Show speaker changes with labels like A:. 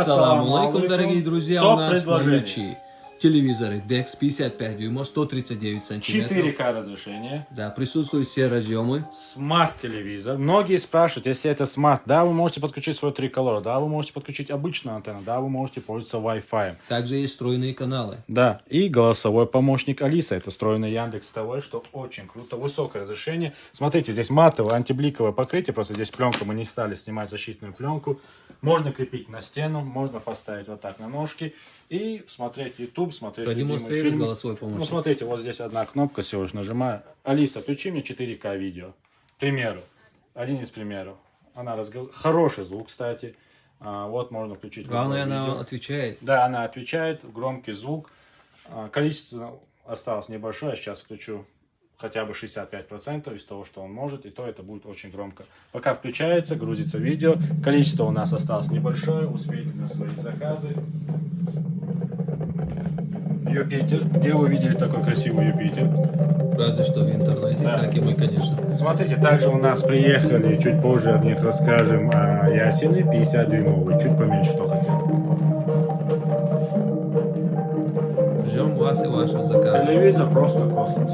A: Ассаламу алейкум, дорогие друзья, у нас на
B: предложений.
A: наличии телевизоры DEX 55 дюймов, 139 сантиметров.
B: 4К разрешение.
A: Да, присутствуют все разъемы.
B: Смарт-телевизор. Многие спрашивают, если это смарт, да, вы можете подключить свой триколор, да, вы можете подключить обычную антенну, да, вы можете пользоваться Wi-Fi.
A: Также есть встроенные каналы.
B: Да, и голосовой помощник Алиса. Это встроенный Яндекс ТВ, что очень круто. Высокое разрешение. Смотрите, здесь матовое антибликовое покрытие. Просто здесь пленку мы не стали снимать, защитную пленку. Можно крепить на стену, можно поставить вот так на ножки и смотреть YouTube, смотреть любимые
A: Продемонстрирует
B: фильмы.
A: голосовой помощник.
B: Ну, смотрите, вот здесь одна кнопка, всего лишь нажимаю. Алиса, включи мне 4К видео. К примеру. Один из примеров. Она Хороший звук, кстати. Вот можно включить.
A: Главное, она
B: видео.
A: отвечает.
B: Да, она отвечает, громкий звук. Количество осталось небольшое, я сейчас включу хотя бы 65% из того, что он может, и то это будет очень громко. Пока включается, грузится видео, количество у нас осталось небольшое, успейте на свои заказы. Юпитер. Где вы видели такой красивый Юпитер?
A: Разве что в интернете,
B: Да.
A: как и мы, конечно.
B: Смотрите, также у нас приехали, чуть позже о них расскажем, ясены 50-дюймовые, чуть поменьше, кто хотел.
A: Ждем вас и ваших заказов.
B: Телевизор просто космос.